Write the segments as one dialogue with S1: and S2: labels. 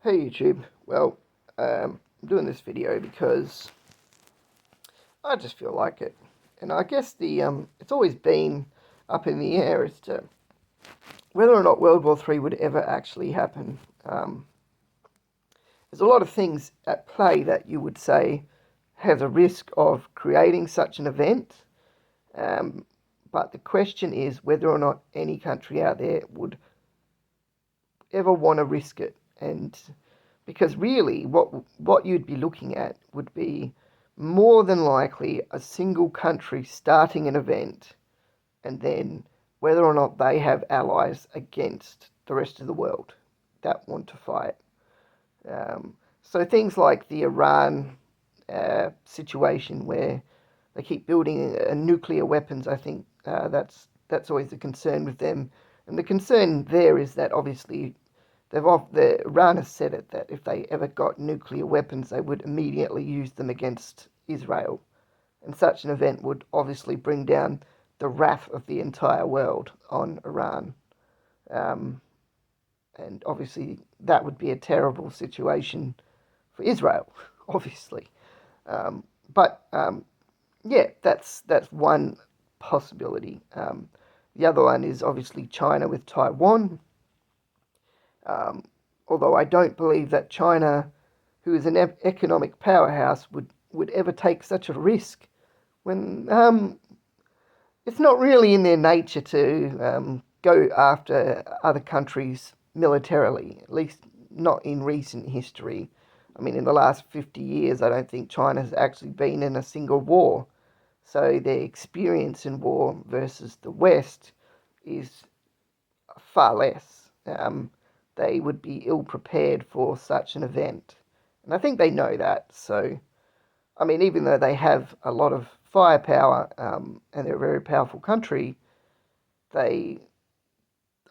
S1: Hey YouTube, I'm doing this video because I just feel like it, and I guess it's always been up in the air as to whether or not World War III would ever actually happen. There's a lot of things at play that you would say has a risk of creating such an event, um, but the question is whether or not any country out there would ever want to risk it, and because really what you'd be looking at would be more than likely a single country starting an event and then whether or not they have allies against the rest of the world that want to fight. So things like the Iran situation where they keep building nuclear weapons, I think that's always a concern with them. And the concern there is that obviously the Iran has said it that if they ever got nuclear weapons, they would immediately use them against Israel, and such an event would obviously bring down the wrath of the entire world on Iran. Um, and obviously, that would be a terrible situation for Israel, obviously. But yeah, that's one possibility. The other one is obviously China with Taiwan. Um, Although I don't believe that China, who is an economic powerhouse, would ever take such a risk when it's not really in their nature to go after other countries militarily, at least not in recent history. I mean, in the last 50 years, I don't think China has actually been in a single war. So their experience in war versus the West is far less. They would be ill prepared for such an event. And I think they know that. So, I mean, even though they have a lot of firepower and they're a very powerful country, they,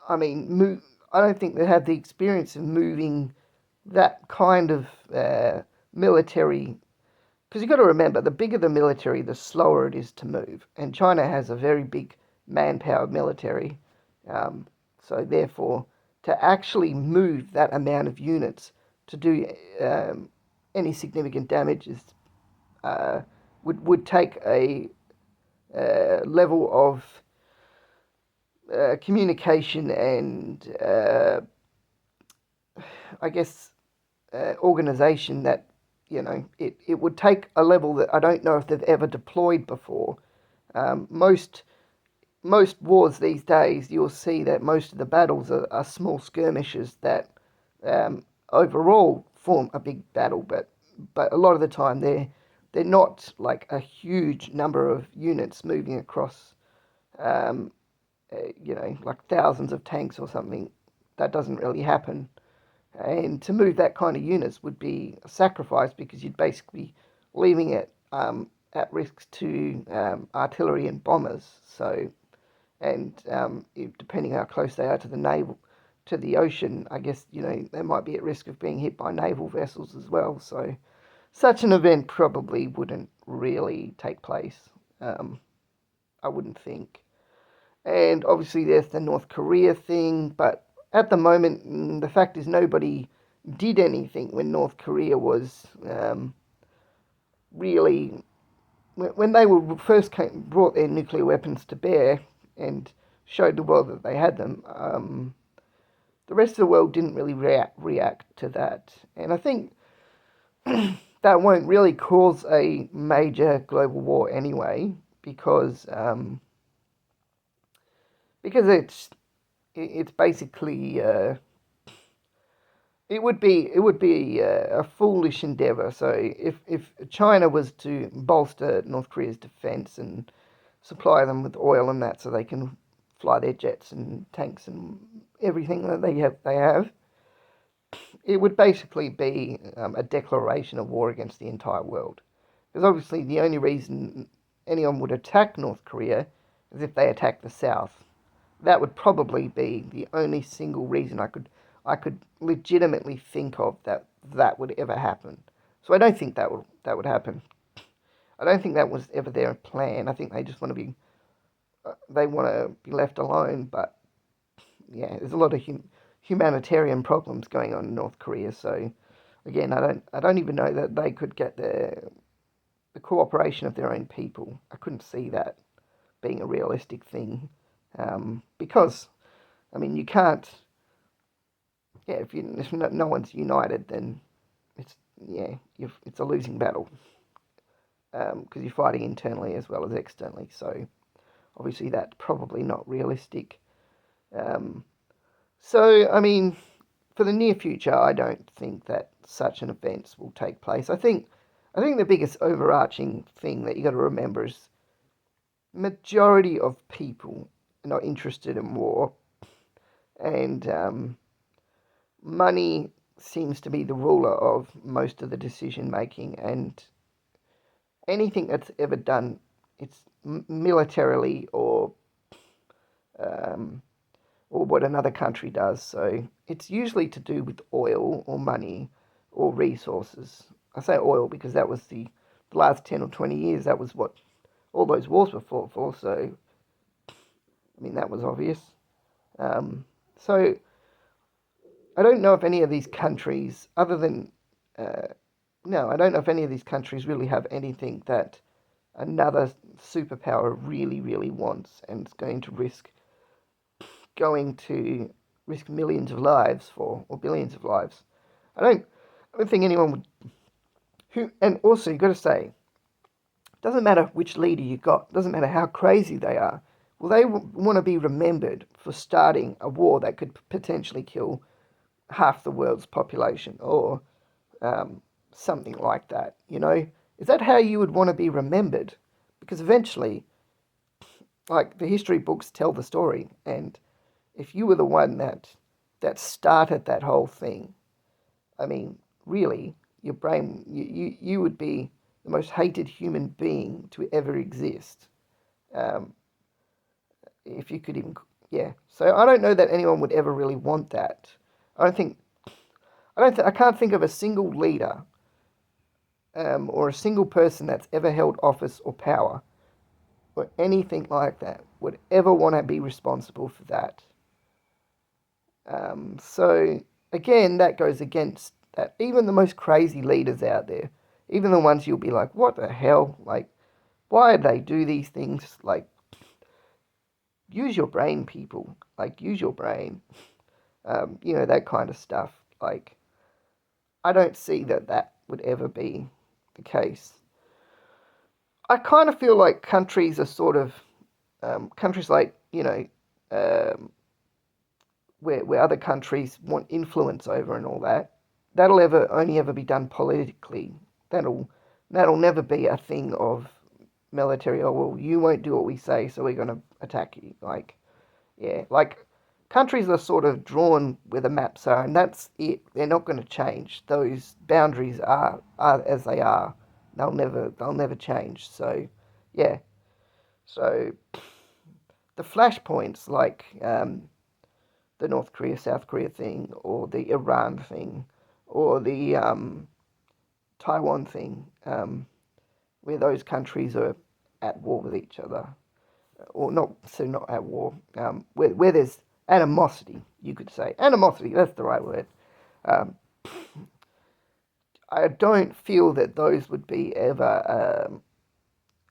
S1: I mean, I don't think they have the experience of moving that kind of military. Because you've got to remember, the bigger the military, the slower it is to move. And China has a very big manpower military. Um, so therefore, to actually move that amount of units to do any significant damage is, would take a level of communication and I guess organization that it would take a level that I don't know if they've ever deployed before. Most wars these days, you'll see that most of the battles are small skirmishes that overall form a big battle, but a lot of the time they're not like a huge number of units moving across, um, like thousands of tanks or something. That doesn't really happen. And to move that kind of units would be a sacrifice because you'd basically be leaving it at risk to artillery and bombers. So, and depending how close they are to the ocean, I guess they might be at risk of being hit by naval vessels as well. So, such an event probably wouldn't really take place. Um, I wouldn't think. And obviously, there's the North Korea thing, but at the moment, the fact is nobody did anything when North Korea was really when they were first brought their nuclear weapons to bear and showed the world that they had them. The rest of the world didn't really react to that, and I think that won't really cause a major global war anyway, because it's basically it would be a foolish endeavor. So if China was to bolster North Korea's defense and supply them with oil and that, so they can fly their jets and tanks and everything that they have, it would basically be a declaration of war against the entire world. Because obviously the only reason anyone would attack North Korea is if they attack the South. That would probably be the only single reason I could legitimately think of that would ever happen. So I don't think that would happen. I don't think that was ever their plan. I think they just want to be left alone. But yeah, there's a lot of humanitarian problems going on in North Korea. So again, I don't even know that they could get the cooperation of their own people. I couldn't see that being a realistic thing, because I mean you can't. Yeah, if no one's united, then it's it's a losing battle, because you're fighting internally as well as externally. So obviously that's probably not realistic. Um, so I mean, for the near future, I don't think that such an event will take place. I think the biggest overarching thing that you got to remember is majority of people are not interested in war, and money seems to be the ruler of most of the decision making, and anything that's ever done, it's militarily um, or what another country does. So it's usually to do with oil or money or resources. I say oil because that was the last 10 or 20 years, that was what all those wars were fought for. So, I mean, that was obvious. So I don't know if any of these countries, other than, uh, no, I don't know if any of these countries really have anything that another superpower really, really wants and is going to risk millions of lives for, or billions of lives. I don't think anyone would. Who, and also you got to say, doesn't matter which leader you got, doesn't matter how crazy they are. Well, they want to be remembered for starting a war that could potentially kill half the world's population, or something like that. Is that how you would want to be remembered? Because eventually, like the history books tell the story, and if you were the one that started that whole thing, I mean, really, your brain, you would be the most hated human being to ever exist. Um, if you could even, yeah. So I don't know that anyone would ever really want that. I don't think, I can't think of a single leader, or a single person that's ever held office or power or anything like that would ever want to be responsible for that. So again, that goes against that. Even the most crazy leaders out there, even the ones you'll be like, what the hell? Like, why do they do these things? Like, use your brain, people. Like, use your brain. That kind of stuff. Like, I don't see that would ever be the case. I kind of feel like countries are sort of, countries like, um, where other countries want influence over and all that, that'll only ever be done politically. That'll never be a thing of military. Oh well, you won't do what we say, so we're gonna attack you. Like, yeah, like countries are sort of drawn where the maps are, and that's it. They're not going to change. Those boundaries are as they are. They'll never change. So, yeah. So the flashpoints like the North Korea South Korea thing, or the Iran thing, or the Taiwan thing, where those countries are at war with each other, or not at war, where there's animosity, you could say. Animosity, that's the right word. Um, I don't feel that those would be ever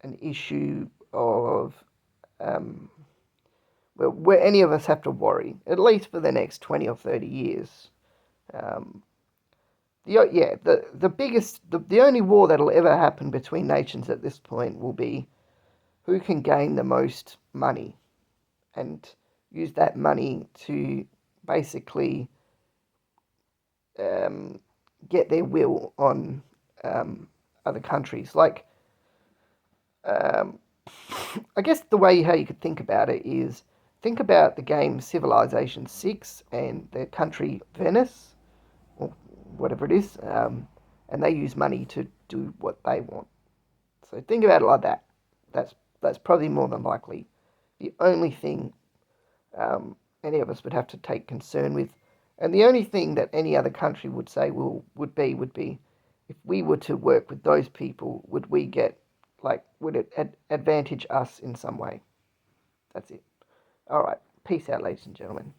S1: an issue of um, where any of us have to worry, at least for the next 20 or 30 years. Um, the only war that'll ever happen between nations at this point will be who can gain the most money and use that money to basically um, get their will on other countries. Like, um, I guess the way how you could think about it is think about the game Civilization 6 and the country Venice, or whatever it is, and they use money to do what they want. So think about it like that. That's probably more than likely the only thing any of us would have to take concern with, and the only thing that any other country would say would be if we were to work with those people, would we get would it advantage us in some way? That's it. All right. Peace out, ladies and gentlemen.